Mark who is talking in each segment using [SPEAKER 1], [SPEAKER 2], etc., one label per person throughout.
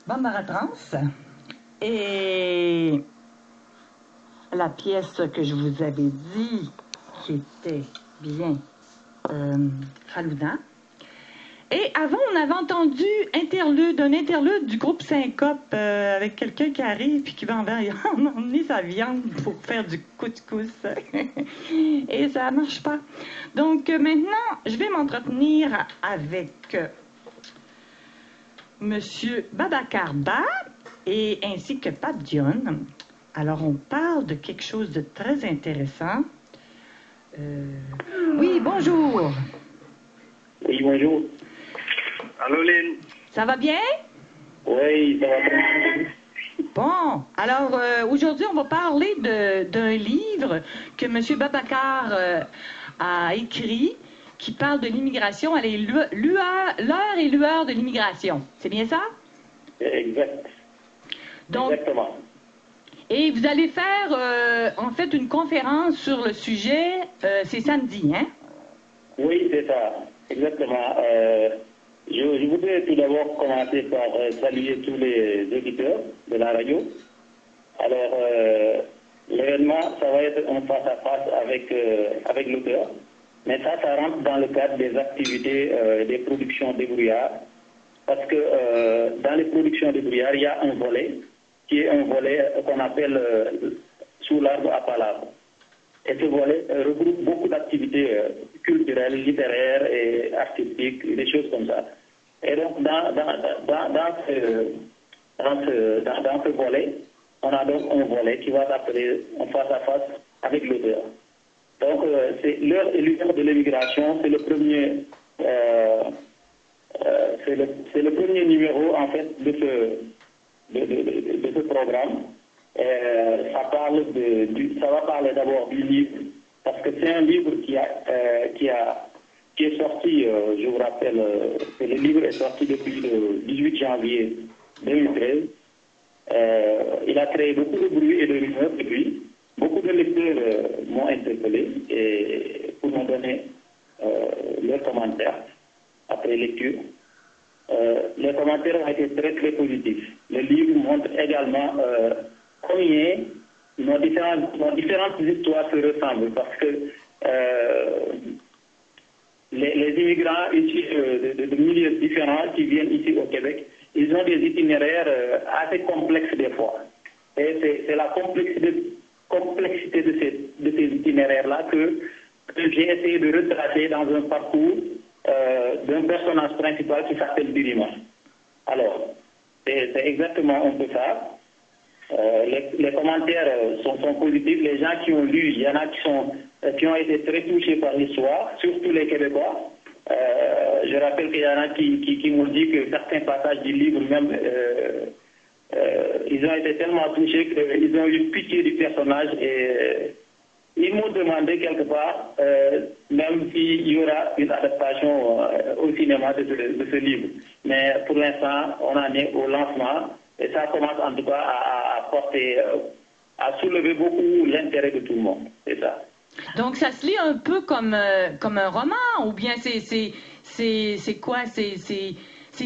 [SPEAKER 1] Bambara Trans. Et la pièce que je vous avais dit, qui était bien Faluna. Et avant, on avait entendu un interlude du groupe Syncope avec quelqu'un qui arrive et qui va emmener sa viande pour faire du couscous. Et ça marche pas. Donc maintenant, je vais m'entretenir avec Monsieur Babacar Ba et ainsi que Pape Dion. Alors, on parle de quelque chose de très intéressant. Oui, bonjour.
[SPEAKER 2] Oui, bonjour. Allô, Lynn.
[SPEAKER 1] Ça va bien?
[SPEAKER 2] Oui, ça va bien.
[SPEAKER 1] Bon, alors aujourd'hui, on va parler d'un livre que M. Babacar a écrit qui parle de l'immigration. Elle est l'heure et lueur de l'immigration. C'est bien ça?
[SPEAKER 2] Exact.
[SPEAKER 1] Donc, exactement. Et vous allez faire en fait une conférence sur le sujet, c'est samedi, hein?
[SPEAKER 2] Oui, c'est ça. Exactement. Je voudrais tout d'abord commencer par saluer tous les auditeurs de la radio. Alors, l'événement, ça va être un face-à-face avec l'auteur. Mais ça rentre dans le cadre des activités des productions débrouillards. Parce que dans les productions débrouillards, il y a un volet qui est un volet qu'on appelle sous l'arbre à palabre. Et ce volet regroupe beaucoup d'activités culturelles, littéraires et artistiques, des choses comme ça. Et donc, dans ce volet, on a donc un volet qui va s'appeler en face à face avec l'auteur. Donc, c'est l'heure et lueur de l'immigration, c'est le premier, c'est le premier numéro en fait de ce programme. Ça va parler d'abord du livre, parce que c'est un livre qui est sorti, je vous rappelle, que le livre est sorti depuis le 18 janvier 2013. Il a créé beaucoup de bruit et de rumeurs depuis. Beaucoup de lecteurs m'ont interpellé et pour me donner leurs commentaires après lecture. Les commentaires ont été très très positifs. Le livre montre également combien nos différentes histoires se ressemblent, parce que les immigrants issus de milieux différents qui viennent ici au Québec, ils ont des itinéraires assez complexes des fois. Et c'est la complexité de ces itinéraires-là que j'ai essayé de retracer dans un parcours d'un personnage principal qui s'appelle Birima. Alors, c'est exactement un peu ça. Les commentaires sont positifs. Les gens qui ont lu, il y en a qui ont été très touchés par l'histoire, surtout les Québécois. Je rappelle qu'il y en a qui m'ont dit que certains passages du livre, même, ils ont été tellement touchés qu'ils ont eu pitié du personnage et ils m'ont demandé quelque part, même s'il y aura une adaptation au cinéma de ce livre. Mais pour l'instant, on en est au lancement. Et ça commence en tout cas à porter, à soulever beaucoup l'intérêt de tout le monde. C'est ça.
[SPEAKER 1] Donc ça se lit un peu comme un roman, ou bien c'est quoi? C'est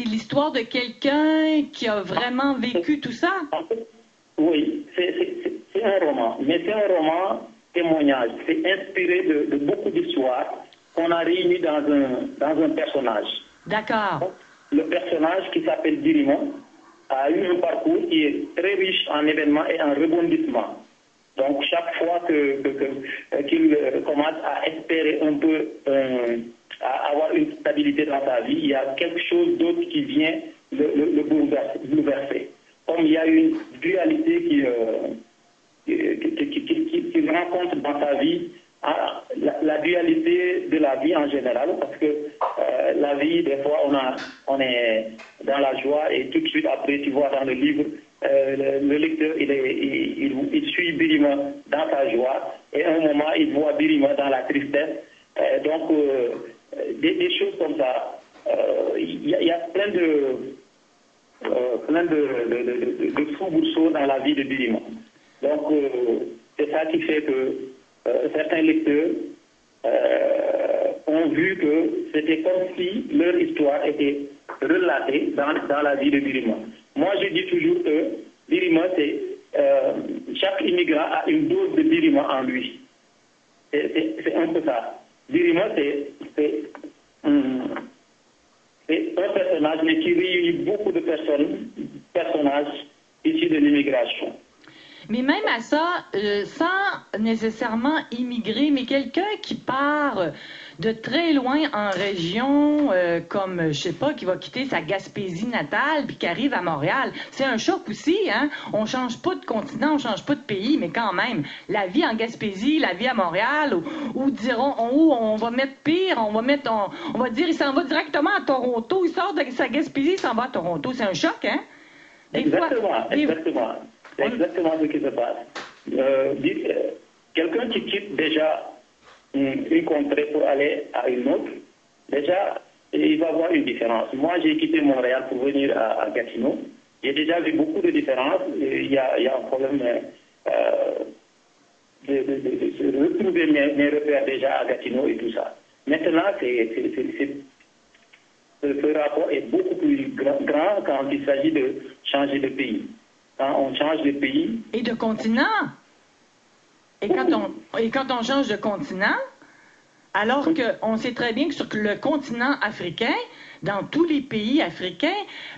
[SPEAKER 1] l'histoire de quelqu'un qui a vraiment vécu tout ça?
[SPEAKER 2] Oui, c'est un roman, mais c'est un roman témoignage. C'est inspiré de beaucoup d'histoires qu'on a réunies dans un personnage.
[SPEAKER 1] D'accord.
[SPEAKER 2] Le personnage qui s'appelle Birima a eu un parcours qui est très riche en événements et en rebondissements. Donc, chaque fois qu'il commence à espérer un peu à avoir une stabilité dans sa vie, il y a quelque chose d'autre qui vient le bouleverser. Comme il y a une dualité qu'il rencontre dans sa vie, la dualité de la vie en général, parce que la vie, des fois, on est dans la joie et tout de suite après, tu vois dans le livre, le lecteur, il suit Birima dans sa joie et à un moment, il voit Birima dans la tristesse. Donc, des choses comme ça, il y a plein de soubresauts dans la vie de Birima. Donc, c'est ça qui fait que certains lecteurs ont vu que c'était comme si leur histoire était relatée dans la vie de Birima. Moi, je dis toujours que Birima, c'est chaque immigrant a une dose de Birima en lui. C'est un peu ça. Birima, c'est un personnage, mais qui réunit beaucoup de personnages issus de l'immigration.
[SPEAKER 1] Mais même à ça, sans nécessairement immigrer, mais quelqu'un qui part de très loin en région, comme, je sais pas, qui va quitter sa Gaspésie natale, puis qui arrive à Montréal, c'est un choc aussi, hein? On change pas de continent, on change pas de pays, mais quand même, la vie en Gaspésie, la vie à Montréal, où diront, où on va mettre pire, on va dire, il s'en va directement à Toronto, il sort de sa Gaspésie, il s'en va à Toronto, c'est un choc, hein?
[SPEAKER 2] Exactement. C'est exactement ce qui se passe. Quelqu'un qui quitte déjà une contrée pour aller à une autre, déjà, il va avoir une différence. Moi, j'ai quitté Montréal pour venir à Gatineau. J'ai déjà vu beaucoup de différences. Il y a un problème de retrouver mes repères déjà à Gatineau et tout ça. Maintenant, ce rapport est beaucoup plus grand quand il s'agit de changer de pays. Quand on change de pays...
[SPEAKER 1] Et de continent. Et quand on change de continent, alors qu'on sait très bien que sur le continent africain, dans tous les pays africains,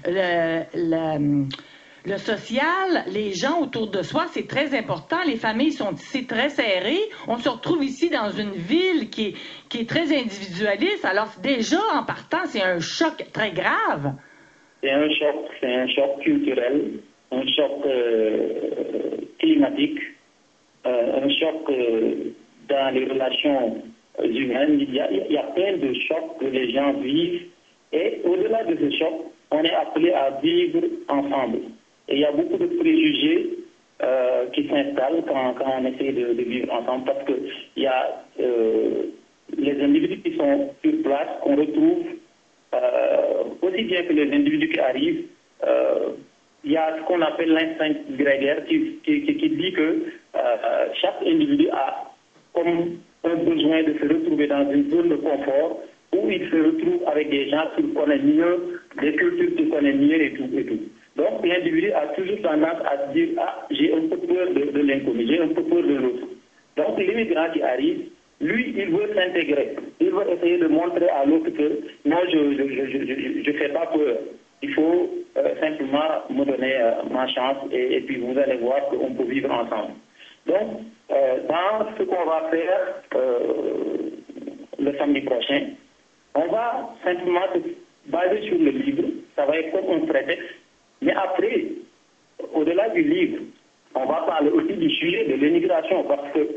[SPEAKER 1] le social, les gens autour de soi, c'est très important. Les familles sont ici très serrées. On se retrouve ici dans une ville qui est très individualiste. Alors déjà, en partant, c'est un choc très grave.
[SPEAKER 2] C'est un choc culturel, un choc climatique, un choc dans les relations humaines. Il y a plein de chocs que les gens vivent. Et au-delà de ce choc, on est appelé à vivre ensemble. Et il y a beaucoup de préjugés qui s'installent quand on essaie de vivre ensemble, parce qu'il y a les individus qui sont sur place, qu'on retrouve aussi bien que les individus qui arrivent. Il y a ce qu'on appelle l'instinct grégaire qui dit que chaque individu a comme un besoin de se retrouver dans une zone de confort où il se retrouve avec des gens qu'il connaît mieux, des cultures qu'il connaît mieux et tout. Donc l'individu a toujours tendance à se dire « Ah, j'ai un peu peur de l'inconnu, j'ai un peu peur de l'autre ». Donc l'immigrant qui arrive, lui, il veut s'intégrer. Il veut essayer de montrer à l'autre que « Non, je ne fais pas peur. Il faut simplement me donner ma chance et puis vous allez voir qu'on peut vivre ensemble ». Donc, dans ce qu'on va faire le samedi prochain, on va simplement se baser sur le livre. Ça va être comme un prétexte. Mais après, au-delà du livre, on va parler aussi du sujet de l'immigration, parce que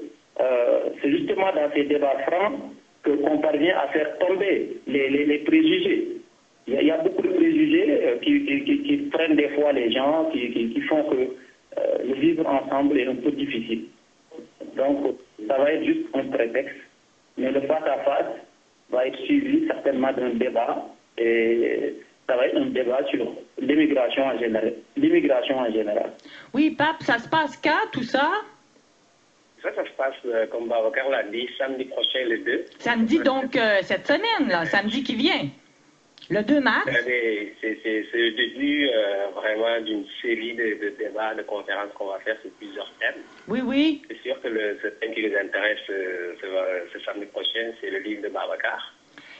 [SPEAKER 2] c'est justement dans ces débats francs qu'on parvient à faire tomber les préjugés. Il y a beaucoup de préjugés qui prennent des fois les gens, qui font que le vivre ensemble est un peu difficile. Donc, ça va être juste un prétexte. Mais le face-à-face va être suivi certainement d'un débat. Et ça va être un débat sur l'immigration en général.
[SPEAKER 1] Oui, Pape, ça se passe quand, tout ça?
[SPEAKER 3] Ça se passe, comme Babacar l'a dit, samedi prochain, le 2.
[SPEAKER 1] Samedi, donc, cette semaine, là, samedi qui vient. Le 2 mars.
[SPEAKER 3] C'est le début vraiment d'une série de débats, de conférences qu'on va faire sur plusieurs thèmes.
[SPEAKER 1] Oui, oui.
[SPEAKER 3] C'est sûr que le thème qui les intéresse ce samedi prochain, c'est le livre de Babacar.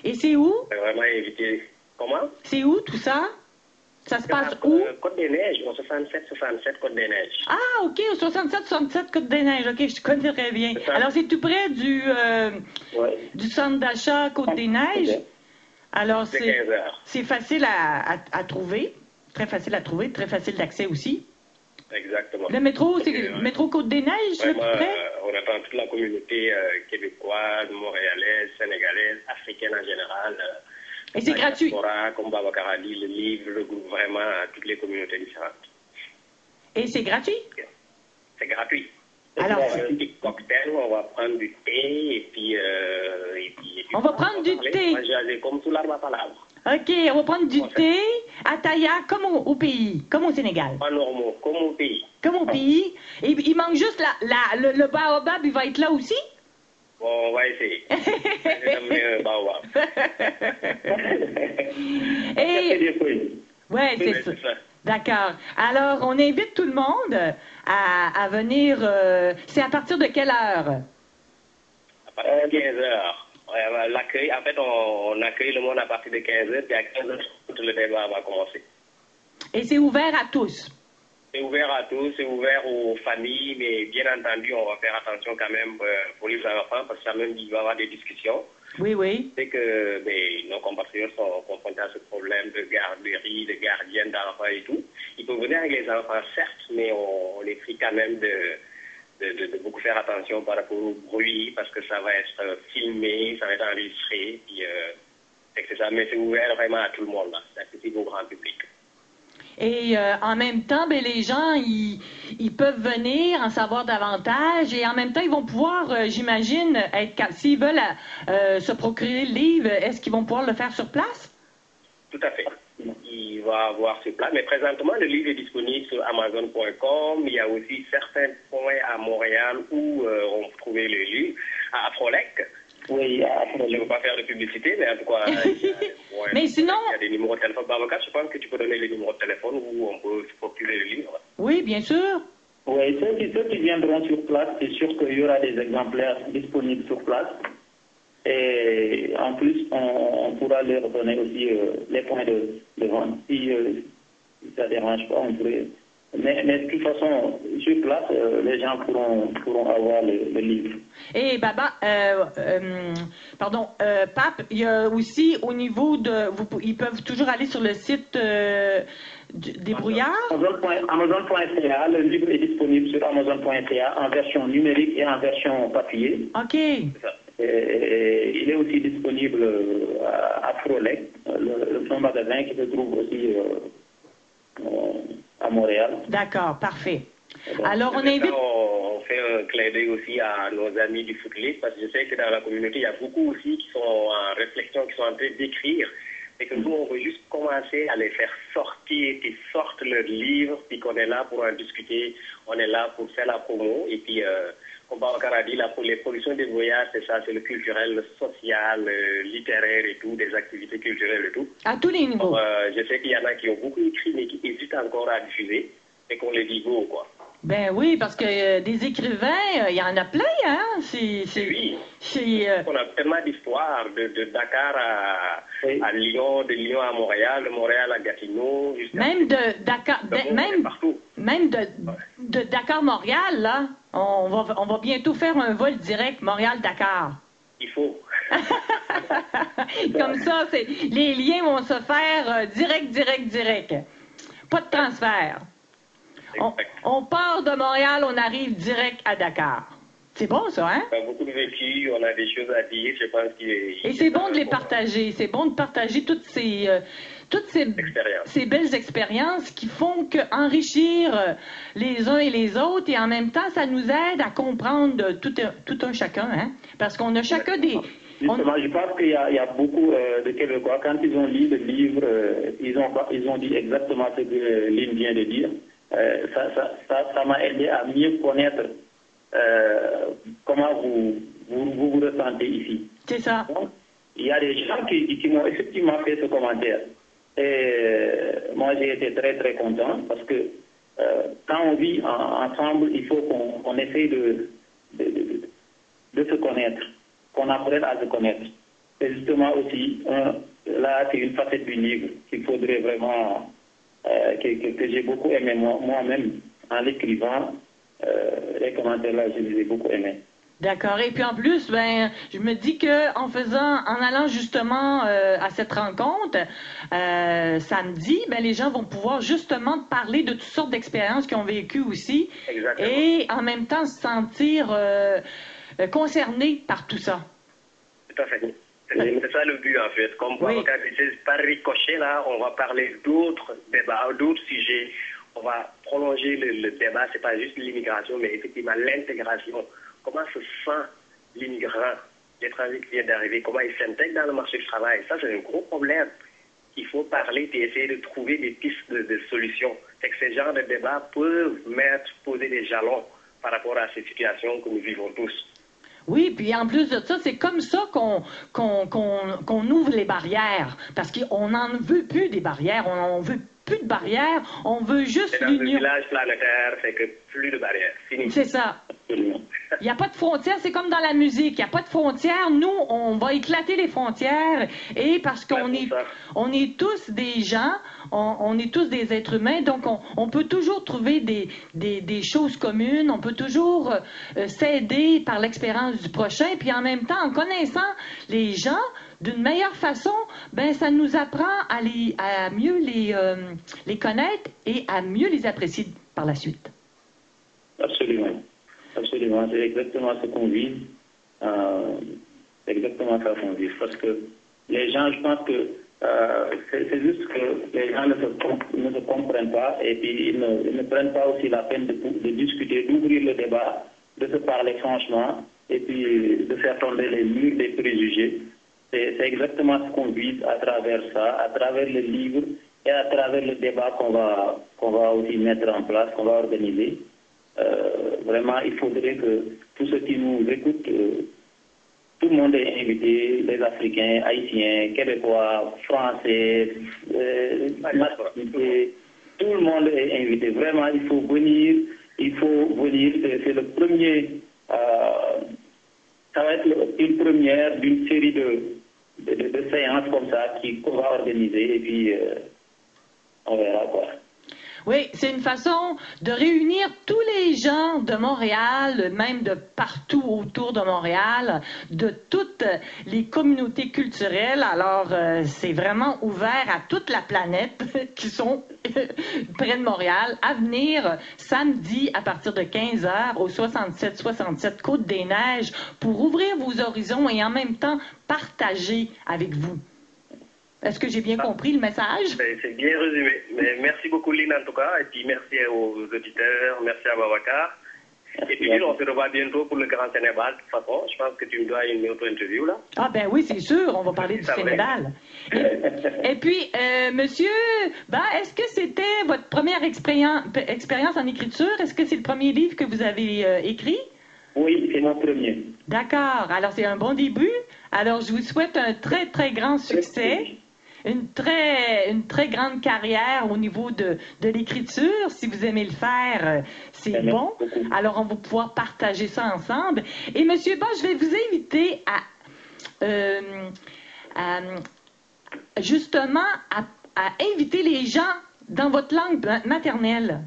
[SPEAKER 1] Et c'est où?
[SPEAKER 3] Vraiment invité. Comment?
[SPEAKER 1] C'est où tout ça? Ça se passe où?
[SPEAKER 3] Côte des Neiges, au 67 Côte des Neiges.
[SPEAKER 1] Ah, OK, au 67 Côte des Neiges. OK, je connais très bien. Alors, c'est tout près du centre d'achat Côte des Neiges?
[SPEAKER 3] Okay.
[SPEAKER 1] Alors,
[SPEAKER 3] c'est
[SPEAKER 1] facile à trouver. Très facile à trouver, très facile d'accès aussi.
[SPEAKER 3] Exactement.
[SPEAKER 1] Le métro, c'est le métro Côte des Neiges, le plus près?
[SPEAKER 3] On attend toute la communauté québécoise, montréalaise, sénégalaise, africaine en général.
[SPEAKER 1] Et c'est gratuit.
[SPEAKER 3] Comme Babacar a dit, le livre regroupe vraiment toutes les communautés différentes.
[SPEAKER 1] Et c'est gratuit?
[SPEAKER 3] C'est gratuit.
[SPEAKER 1] Alors,
[SPEAKER 3] on va un petit cocktail, on va prendre du thé et puis
[SPEAKER 1] on va prendre du thé.
[SPEAKER 3] Comme tout l'arbre à palabre.
[SPEAKER 1] OK, on va prendre du thé à Taïa, comme au pays, comme au Sénégal.
[SPEAKER 3] Pas normaux, comme au pays.
[SPEAKER 1] Comme au pays. Et il manque juste le baobab, il va être là aussi?
[SPEAKER 3] Bon, on va essayer.
[SPEAKER 1] Et Ouais,
[SPEAKER 3] Oui,
[SPEAKER 1] c'est ça.
[SPEAKER 3] c'est ça.
[SPEAKER 1] D'accord. Alors, on invite tout le monde à venir. C'est à partir de quelle heure?
[SPEAKER 3] À partir de 15 heures. Ouais, l'accueil, en fait, on accueille le monde à partir de 15 heures, puis à 15 heures, le débat va commencer.
[SPEAKER 1] Et c'est ouvert à tous.
[SPEAKER 3] C'est ouvert à tous, c'est ouvert aux familles, mais bien entendu, on va faire attention quand même pour les enfants, parce que quand même, il va y avoir des discussions.
[SPEAKER 1] Oui, oui.
[SPEAKER 3] C'est que nos compatriotes sont confrontés à ce problème de garderie, de gardienne d'enfants et tout. Ils peuvent venir avec les enfants, certes, mais on les prie quand même de beaucoup faire attention par rapport au bruit, parce que ça va être filmé, ça va être enregistré, puis c'est ça. Mais c'est ouvert vraiment à tout le monde, là. C'est accessible au grand public.
[SPEAKER 1] Et en même temps, ben, les gens, ils peuvent venir en savoir davantage et en même temps, ils vont pouvoir, j'imagine, s'ils veulent se procurer le livre, est-ce qu'ils vont pouvoir le faire sur place?
[SPEAKER 3] Tout à fait. Il va avoir ce plan. Mais présentement, le livre est disponible sur Amazon.com. Il y a aussi certains points à Montréal où on peut trouver le livre. À Frolec.
[SPEAKER 2] Oui,
[SPEAKER 3] Je ne veux pas faire de publicité, mais en tout cas,
[SPEAKER 1] Mais sinon...
[SPEAKER 3] il y a des numéros de téléphone. Babacar, je pense que tu peux donner les numéros de téléphone où on peut se procurer le livre.
[SPEAKER 1] Oui, bien sûr.
[SPEAKER 2] Oui, ceux qui viendront sur place, c'est sûr qu'il y aura des exemplaires disponibles sur place. Et en plus, on pourra leur donner aussi les points de vente. Si ça ne dérange pas, on pourrait. Mais de toute façon, sur place, les gens pourront avoir le livre.
[SPEAKER 1] Et Baba, Pape, il y a aussi au niveau de, ils peuvent toujours aller sur le site des brouillards.
[SPEAKER 2] Amazon.ca, le livre est disponible sur Amazon.ca en version numérique et en version papier.
[SPEAKER 1] OK.
[SPEAKER 2] Il est aussi disponible à Frolec, le magasin qui se trouve aussi à Montréal.
[SPEAKER 1] D'accord, parfait.
[SPEAKER 3] Bon,
[SPEAKER 1] alors, on invite...
[SPEAKER 3] On fait un clin d'œil aussi à nos amis du Footlift, parce que je sais que dans la communauté, il y a beaucoup aussi qui sont en réflexion, qui sont en train d'écrire, et que nous, on veut juste commencer à les faire sortir, qu'ils sortent leurs livres, puis qu'on est là pour en discuter, on est là pour faire la promo, et puis, comme Babacar a dit, là, pour les productions des voyages, c'est ça, c'est le culturel, le social, le littéraire et tout, des activités culturelles et tout.
[SPEAKER 1] À tous les niveaux.
[SPEAKER 3] Donc, je sais qu'il y en a qui ont beaucoup écrit, mais qui hésitent encore à diffuser, et qu'on les dit go, quoi.
[SPEAKER 1] Ben oui, parce que des écrivains, il y en a plein, hein?
[SPEAKER 3] Oui. On a tellement d'histoires, de Dakar à Lyon, de Lyon à Montréal, de Montréal à Gatineau.
[SPEAKER 1] Même de Dakar, même de Dakar-Montréal, là, on va bientôt faire un vol direct Montréal-Dakar.
[SPEAKER 3] Il faut.
[SPEAKER 1] Comme ça, les liens vont se faire direct. Pas de transfert. On part de Montréal, on arrive direct à Dakar. C'est bon, ça, hein?
[SPEAKER 3] On a beaucoup de vécu, on a des choses à dire, je pense
[SPEAKER 1] Et c'est bon de les partager. C'est bon de partager toutes ces belles expériences qui font qu'enrichir les uns et les autres, et en même temps, ça nous aide à comprendre tout un chacun, hein? Parce qu'on a chacun des...
[SPEAKER 2] Justement, je pense qu'il y a beaucoup de Québécois, quand ils ont lu le livre, ils ont dit exactement ce que Lynn vient de dire. Ça m'a aidé à mieux connaître comment vous ressentez ici.
[SPEAKER 1] C'est ça.
[SPEAKER 2] Donc, il y a des gens qui m'ont effectivement fait ce commentaire. Et moi, j'ai été très content parce que quand on vit ensemble, il faut qu'on essaye de se connaître, qu'on apprenne à se connaître. Et justement aussi, là, c'est une facette du livre qu'il faudrait vraiment... que j'ai beaucoup aimé moi-même en l'écrivant. Les commentaires là, je les ai beaucoup aimés.
[SPEAKER 1] D'accord. Et puis en plus, ben, je me dis que en allant justement à cette rencontre samedi, ben les gens vont pouvoir justement parler de toutes sortes d'expériences qu'ils ont vécues aussi.
[SPEAKER 3] Exactement.
[SPEAKER 1] Et en même temps se sentir concernés par tout ça.
[SPEAKER 3] Tout à fait. C'est ça le but, en fait. Comme par ricochet, là, on va parler d'autres débats, d'autres sujets. On va prolonger le débat. C'est pas juste l'immigration, mais effectivement l'intégration. Comment se sent l'immigrant, l'étranger qui vient d'arriver? Comment il s'intègre dans le marché du travail? Ça, c'est un gros problème. Il faut parler et essayer de trouver des pistes de solutions. C'est que ces genres de débats peuvent poser des jalons par rapport à ces situations que nous vivons tous.
[SPEAKER 1] Oui, puis en plus de ça, c'est comme ça qu'on ouvre les barrières, parce qu'on n'en veut plus des barrières, on veut plus de barrières, on veut juste
[SPEAKER 3] l'union.
[SPEAKER 1] l'union.
[SPEAKER 3] Le village planétaire, c'est que plus de barrières. Fini.
[SPEAKER 1] C'est ça. Il n'y a pas de frontières, c'est comme dans la musique, il n'y a pas de frontières. Nous, on va éclater les frontières et parce qu'on on est tous des gens, on est tous des êtres humains, donc on peut toujours trouver des choses communes, on peut toujours s'aider par l'expérience du prochain, puis en même temps, en connaissant les gens d'une meilleure façon, ben ça nous apprend à mieux les connaître et à mieux les apprécier par la suite.
[SPEAKER 2] Absolument. Absolument. C'est exactement ce qu'on vise. C'est exactement ça qu'on vise. Parce que les gens, je pense que c'est juste que les gens ne se comprennent pas et puis ils ne prennent pas aussi la peine de discuter, d'ouvrir le débat, de se parler franchement et puis de faire tomber les murs des préjugés. C'est exactement ce qu'on vise à travers ça, à travers le livre et à travers le débat qu'on va aussi mettre en place, qu'on va organiser. Vraiment, il faudrait que tous ceux qui nous écoutent, tout le monde est invité, les Africains, Haïtiens, Québécois, Français, tout le monde est invité. Vraiment, il faut venir, c'est le premier, ça va être une première d'une série de séances comme ça qu'on va organiser et puis on verra quoi.
[SPEAKER 1] Oui, c'est une façon de réunir tous les gens de Montréal, même de partout autour de Montréal, de toutes les communautés culturelles. Alors, c'est vraiment ouvert à toute la planète qui sont près de Montréal à venir samedi à partir de 15h au 67 Côte-des-Neiges pour ouvrir vos horizons et en même temps partager avec vous. Est-ce que j'ai bien compris le message?
[SPEAKER 3] C'est bien résumé. Mais merci beaucoup, Lynn, en tout cas. Et puis, merci aux auditeurs. Merci à Babacar. Et puis, on se revoit bientôt pour le Grand Sénégal. De toute façon, je pense que tu me dois une autre interview, là.
[SPEAKER 1] Ah, ben oui, c'est sûr. On va parler du Sénégal. Et puis, monsieur, est-ce que c'était votre première expérience en écriture? Est-ce que c'est le premier livre que vous avez écrit?
[SPEAKER 2] Oui, c'est mon premier.
[SPEAKER 1] D'accord. Alors, c'est un bon début. Alors, je vous souhaite un très, très grand succès. Une très grande carrière au niveau de l'écriture. Si vous aimez le faire, c'est bon. Alors, on va pouvoir partager ça ensemble. Et Monsieur Bas, je vais vous inviter justement à inviter les gens dans votre langue maternelle,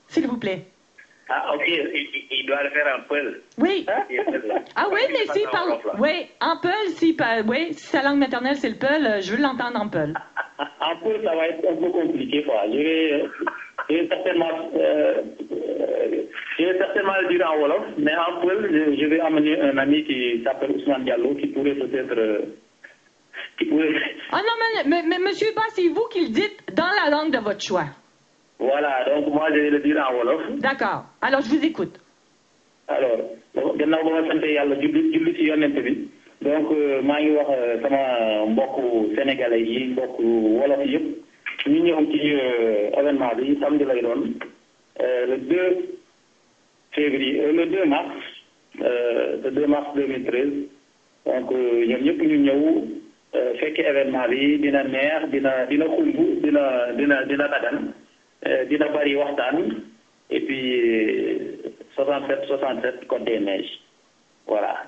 [SPEAKER 1] s'il vous plaît.
[SPEAKER 3] Ah, ok. Il doit le faire en peul.
[SPEAKER 1] Oui. Ah oui, mais s'il parle... Oui, en peul, si sa langue maternelle, c'est le peul, je veux l'entendre en peul.
[SPEAKER 2] En peul, ça va être un peu compliqué, quoi. Je vais certainement le dire en Wolof, mais en peul, je vais amener un ami qui s'appelle Ousmane Diallo, qui pourrait peut-être...
[SPEAKER 1] Ah non, mais Monsieur Bas, c'est vous qui le dites dans la langue de votre choix.
[SPEAKER 2] Voilà, donc moi je vais le dire en Wolof.
[SPEAKER 1] D'accord, alors je vous écoute.
[SPEAKER 2] Alors, gannaaw ba ma sant yàlla julli ci yonent bi donc maa ngi wax sama mbokku sénégalais yi mbokku wolof yëpp ñu ñëw ci événement bi samedi lay doon le 2 mars 2013 donc ñoom ñëpp ñu ñëw fekk événement bi dina neex dina xumb dina dagan dina bari waxtaan et puis 67 Côte-des-Neiges. Voilà.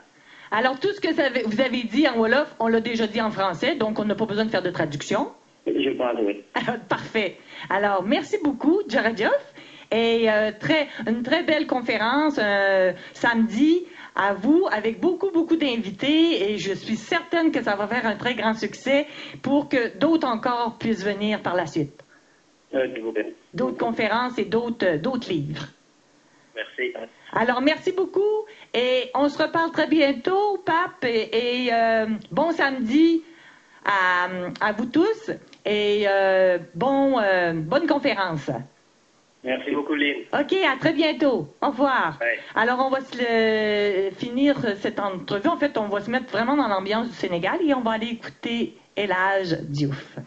[SPEAKER 1] Alors, tout ce que vous avez dit en Wolof, on l'a déjà dit en français, donc on n'a pas besoin de faire de traduction.
[SPEAKER 2] Je pense, oui.
[SPEAKER 1] Parfait. Alors, merci beaucoup, Djaradjof. Et une très belle conférence samedi à vous, avec beaucoup d'invités. Et je suis certaine que ça va faire un très grand succès pour que d'autres encore puissent venir par la suite. D'autres conférences et d'autres livres.
[SPEAKER 3] Merci.
[SPEAKER 1] Alors, merci beaucoup et on se reparle très bientôt, Pape, et bon samedi à vous tous et bonne conférence.
[SPEAKER 3] Merci beaucoup, Lynn.
[SPEAKER 1] OK, à très bientôt. Au revoir.
[SPEAKER 3] Ouais.
[SPEAKER 1] Alors, on va finir cette entrevue. En fait, on va se mettre vraiment dans l'ambiance du Sénégal et on va aller écouter El Hadj Diouf.